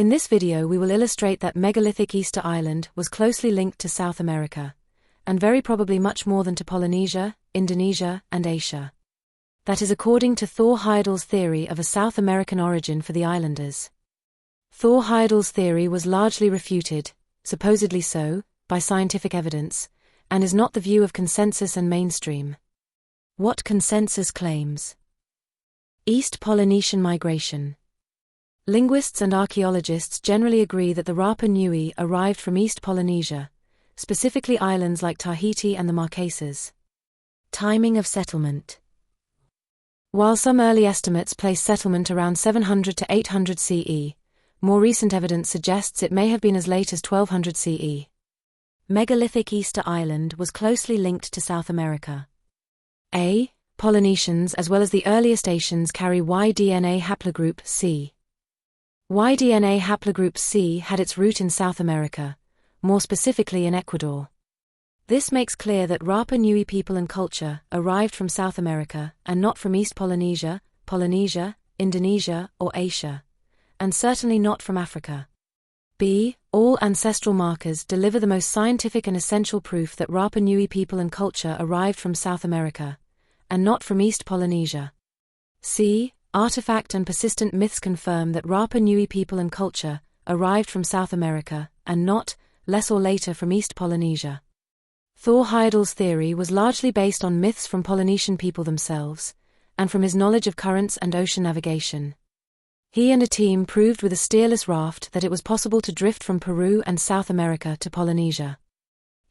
In this video we will illustrate that Megalithic Easter Island was closely linked to South America, and very probably much more than to Polynesia, Indonesia and Asia. That is according to Thor Heyerdahl's theory of a South American origin for the islanders. Thor Heyerdahl's theory was largely refuted, supposedly so, by scientific evidence, and is not the view of consensus and mainstream. What consensus claims? East Polynesian migration. Linguists and archaeologists generally agree that the Rapa Nui arrived from East Polynesia, specifically islands like Tahiti and the Marquesas. Timing of settlement. While some early estimates place settlement around 700 to 800 CE, more recent evidence suggests it may have been as late as 1200 CE. Megalithic Easter Island was closely linked to South America. Polynesians as well as the earliest Asians carry Y-DNA haplogroup C. Y-DNA haplogroup C had its root in South America, more specifically in Ecuador. This makes clear that Rapa Nui people and culture arrived from South America and not from East Polynesia, Polynesia, Indonesia or Asia, and certainly not from Africa. All ancestral markers deliver the most scientific and essential proof that Rapa Nui people and culture arrived from South America, and not from East Polynesia. Artifact and persistent myths confirm that Rapa Nui people and culture arrived from South America, and not, less or later from East Polynesia. Thor Heyerdahl's theory was largely based on myths from Polynesian people themselves, and from his knowledge of currents and ocean navigation. He and a team proved with a steerless raft that it was possible to drift from Peru and South America to Polynesia.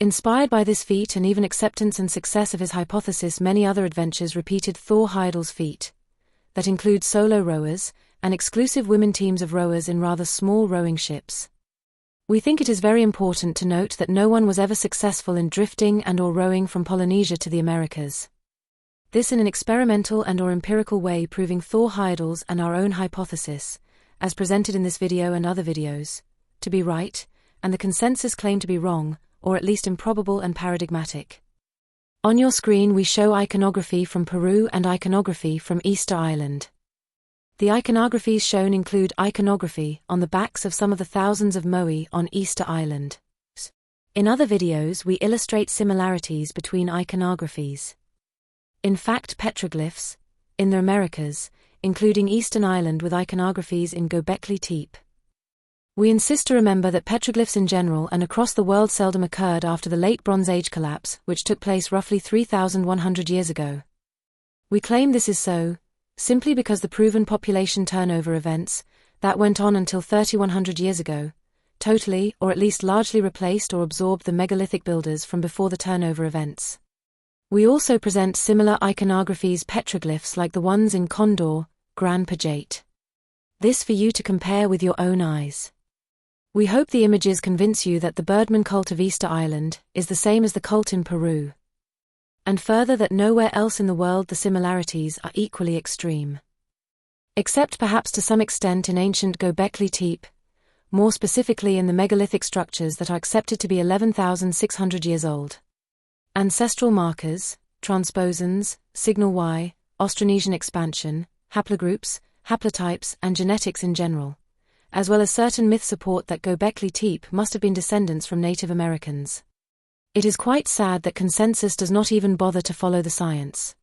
Inspired by this feat and even acceptance and success of his hypothesis, many other adventures repeated Thor Heyerdahl's feat. That include solo rowers, and exclusive women teams of rowers in rather small rowing ships. We think it is very important to note that no one was ever successful in drifting and or rowing from Polynesia to the Americas. This in an experimental and or empirical way proving Thor Heyerdahl's and our own hypothesis, as presented in this video and other videos, to be right, and the consensus claim to be wrong, or at least improbable and paradigmatic. On your screen we show iconography from Peru and iconography from Easter Island. The iconographies shown include iconography on the backs of some of the thousands of moai on Easter Island. In other videos we illustrate similarities between iconographies. In fact, petroglyphs, in the Americas, including Eastern Island with iconographies in Gobekli Tepe. We insist to remember that petroglyphs in general and across the world seldom occurred after the late Bronze Age collapse, which took place roughly 3,100 years ago. We claim this is so, simply because the proven population turnover events, that went on until 3,100 years ago, totally or at least largely replaced or absorbed the megalithic builders from before the turnover events. We also present similar iconographies petroglyphs like the ones in Condor, Gran Pajate. This for you to compare with your own eyes. We hope the images convince you that the Birdman Cult of Easter Island is the same as the cult in Peru. And further that nowhere else in the world the similarities are equally extreme. Except perhaps to some extent in ancient Gobekli Tepe, more specifically in the megalithic structures that are accepted to be 11,600 years old. Ancestral markers, transposons, signal Y, Austronesian expansion, haplogroups, haplotypes and genetics in general, as well as certain myths support that Gobekli Tepe must have been descendants from Native Americans. It is quite sad that consensus does not even bother to follow the science.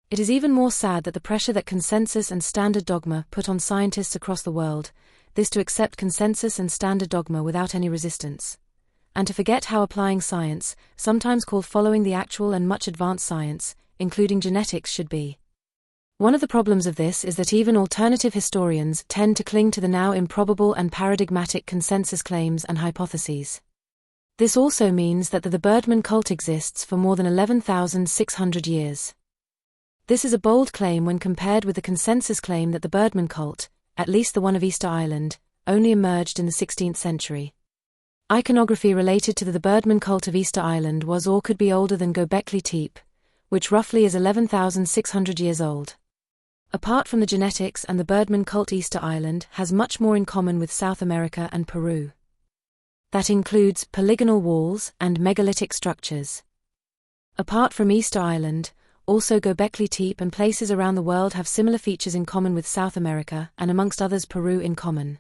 It is even more sad that the pressure that consensus and standard dogma put on scientists across the world, this to accept consensus and standard dogma without any resistance, and to forget how applying science, sometimes called following the actual and much advanced science, including genetics, should be. One of the problems of this is that even alternative historians tend to cling to the now improbable and paradigmatic consensus claims and hypotheses. This also means that the Birdman Cult exists for more than 11,600 years. This is a bold claim when compared with the consensus claim that the Birdman Cult, at least the one of Easter Island, only emerged in the 16th century. Iconography related to the Birdman Cult of Easter Island was or could be older than Gobekli Tepe, which roughly is 11,600 years old. Apart from the genetics, and the Birdman Cult, Easter Island has much more in common with South America and Peru. That includes polygonal walls and megalithic structures. Apart from Easter Island, also Gobekli Tepe and places around the world have similar features in common with South America and amongst others Peru in common.